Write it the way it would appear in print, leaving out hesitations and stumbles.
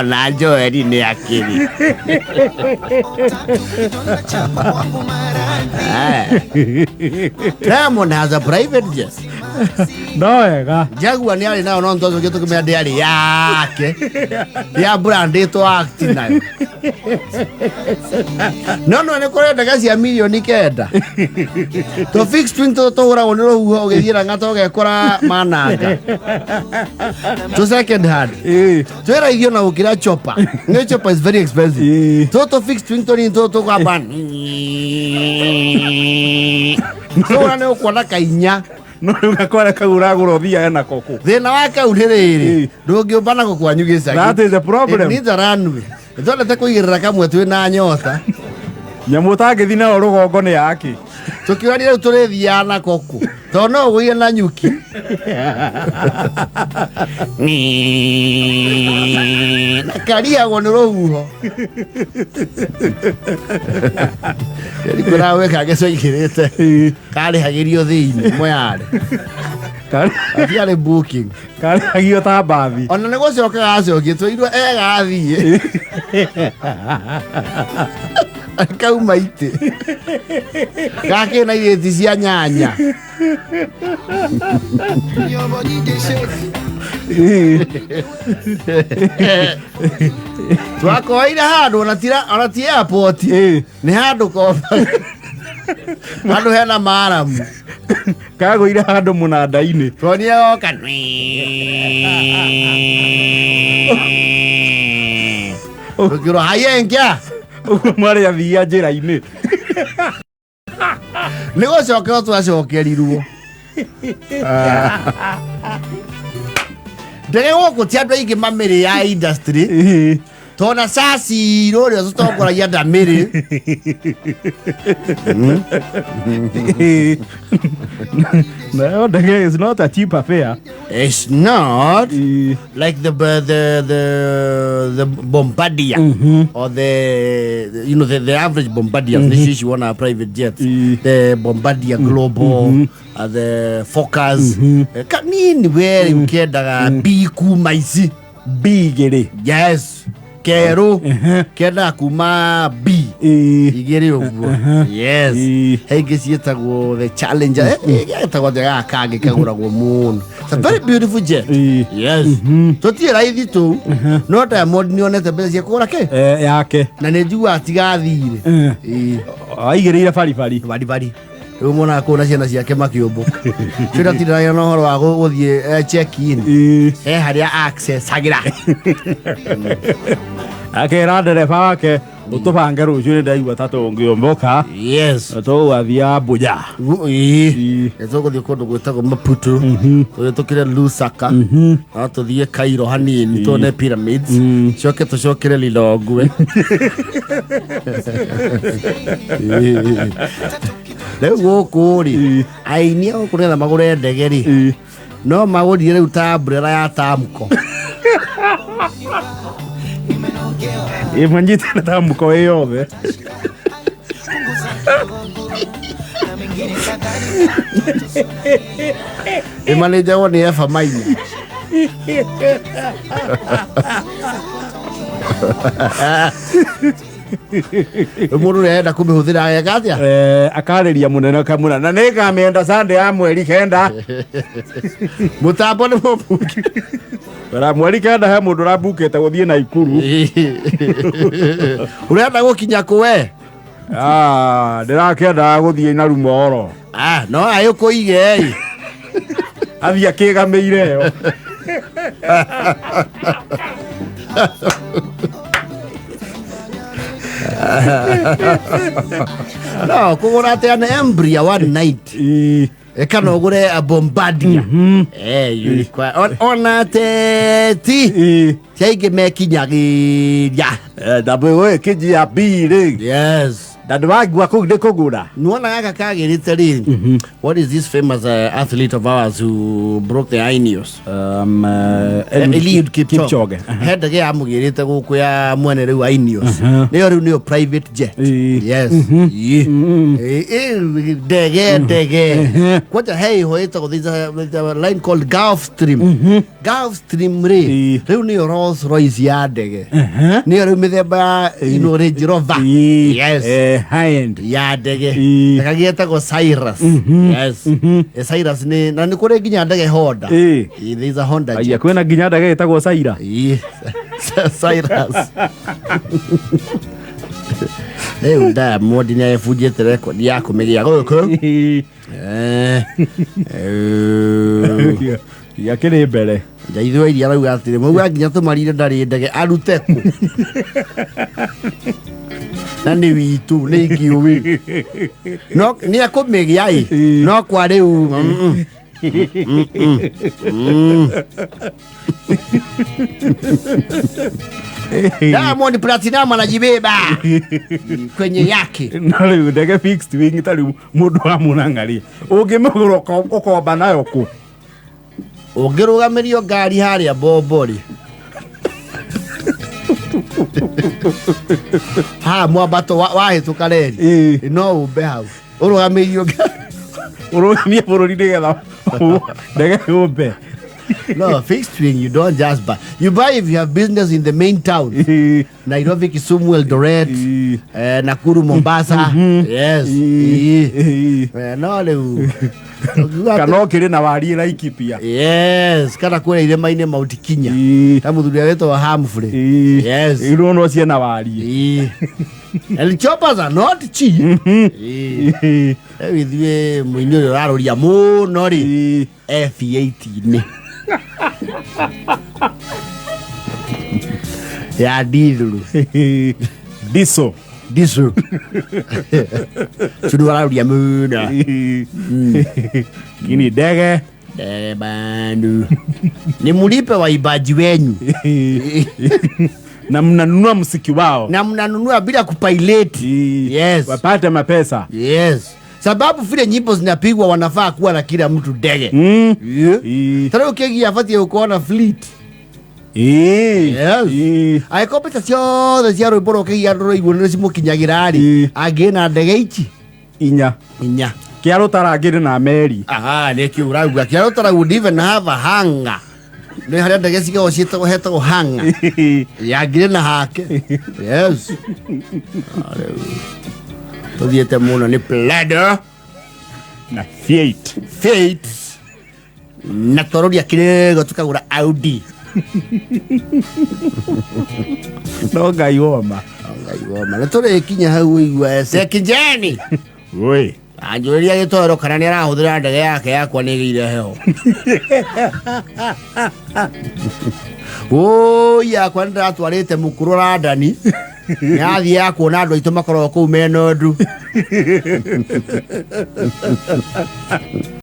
Na Joel ni akili. Diamond has a private jet. Noega. Jaguar ni ali nao no ntozo gitu kumea diari yake. Ya brandito acti nayo. No ne kore daga cia milioni kenda. To fix twin to ura onero huo ogegira ngato gekora mananga. To second hand. To era igio na ukira chopper. No chopper is very expensive. To fix twin to ni to kwa ban. So wana ukona kainya. No ngakora kaguraguro thia na koko. Thina wake uriri. Ndungiumbana gukwanyugisa. That is the problem. Ni runway. Ndole te kuigirira kamwe twi na nyota. Nyamu tagithi na rugongo ni yake. Tukiwari riu turithia na koko. To no guie na nyuki. Karia go ni ruhuho. Yari kura we kage so igirite. Kari hagirio thiini moyare. Kari booking. Kari hagio ta bathi. Ona ne gocoka gacokie twirirwo gathie. Kauma ite. Gake na ireti cia nyanya. Twakoira handu ona ti airport. Ni handu koba. Handu hena maramu. Kagoire handu munanda-ini. Twonie oka. Ukiro hayengia. Mwari athia njira-ini. Ni gucoka twacokerirwo. Ndege gũkũ ti andũ aingĩ mamĩrĩ ya industry. Tona sasi rũrĩa tũtongoragia ndamĩrĩ. No, ndege is not a cheap affair. It's not like the Bombardier or the average Bombardier. This is one of our private jets. The Bombardier Global, the Focus. Kanini where ukiendaga B kuma ici. B gere. Yes. Kero kenda kuma B igere uguo. Yes. Hege cietagwo the Challenger. Etagwo the kage kaguragwo muno. It's a very beautiful jet. Yes. Toti raithi tu. No Diamond ni onete mbeca cia kugura ke yake. Na ne njigua atigathire. Aigereire bari. Riu mona kuna ciana ciake makiumbuka. Cira tiraya no horo wa guthie check in. Haria access agira. Akera ndereba wake utubange rucio ni ndaigua tatu ngiomboka. Yes. To athia Buja. Tuguthie kundu gwitagwo Maputo. Tukire Lusaka. Tuthie Cairo hanini tuone pyramids. Coke tucokere Lilongwe. Leo gũkũ-rĩ aini ao kũrĩa magũre ndege-rĩ no magũrire rĩu ta umbrella ya Tamco. Manyite na Tamco yothe. Imanĩnjagwo nĩ Eva Maina. Mũndũ nĩarenda kũmĩhũthĩra wega atĩa? Akarĩria mũnene kamũna na nĩngamĩenda Sunday ya mweri kenda. Mũtambo nĩ mũbuki. Bara mweri kenda he mũndũ ũrambukĩte gũthiĩ Naikuru. Ũrenda gũkinya kũ we? Ndĩrakĩenda gũthiĩ na Rumoro. No agĩkũige athiĩ akĩgamĩire yo. No, kugura atia na Embraer one night. Kana ugure a Bombardier. You require ona ti tiaige mekinyagiria. Ndabwe kiji ya biri. Yes. Dadwagwa kugura. Nuona gaka kagirite ri. What is this famous athlete of ours who broke the Ineos? Eliud Kipchoge. Henda ge amugirite guku ya mwene riu Ineos. Niyo riu niyo private jet. Yes. Dege. Kwacha hey hoita ko there's a line called Gulfstream. Gulfstream riu niyo Rolls Royce ya dege. Niyo riu mithemba ino Range Rover. Yes. High end. Ya dege. Akagieta ko Cyrus. Yes. Cyrus ni na ni kure ginya ndege Honda. There's a Honda. Aya kwena ginya ndege etagwo Cyrus. Cyrus. Nda modi na efujete record yako megia goko. Ya kire mbere. Ndaithwe iria rauga atire mauga ginya tumarire ndari ndege aruteku. Na ni witu ni kiuwi. No ni akumegia no kwa riu. Diamond Platinum anajibeba kwenye yake. Na riu ndege fixed wing tari mundu wa munangaria. Ungimugura ukomba nayo ku. Ungirugamirio ngari haria bombori. Ha mwabato wahituka reri no umbe hau urugamirio urugamia bururi nigetha ndege umbe. No, fixed wing you don't just buy. You buy if you have business in the main town. Nairobi, Kisumu, Eldoret, Nakuru, Mombasa. Yes. No, kana kire na wari na ikipia. Yes, kana kure ile maine Mount Kenya. Tamu thuria weto wa Hamfrey. Yes. Iru no cie na wari. And choppers are not cheap. Ithwe muini uraroria muno ri F18 ya diesel. Sudu uraroria muno. Kini ndege bandu ni mulipe waibaji wenyu. Na mnanunua muziki wao. Na mnanunua bila kupilot. Yes. Wapate mapesa. Yes. Sababu vile nyimbo zinapigwa wanafaa kuwa na kila mtu ndege. Tara ukigia afati ukoona fleet. Yes. Aikopeta ciothe cia rwimbo rukigia ndoro iguru cimo kinyagira ri agina ndege ichi inya kiaro tarangire na meri. Ni kiuragua kiaro taragu even have a hangar. Ni haria ndege cigo cietagwo hetagwo hangar. Yagire na hake. Yes. Tuthiete muno ni Plado na Fiat na tororia kirego tukagura Audi. No ngai woma na tore kinya hau igwa sekijani. Oi anjuria gitoro kana ni arahuthira ndege yake yakwa ni gire heho. Yakwa ndatwarite mukuru Radani. Yathi yakwo na andu aitu makorwo kuu menondu.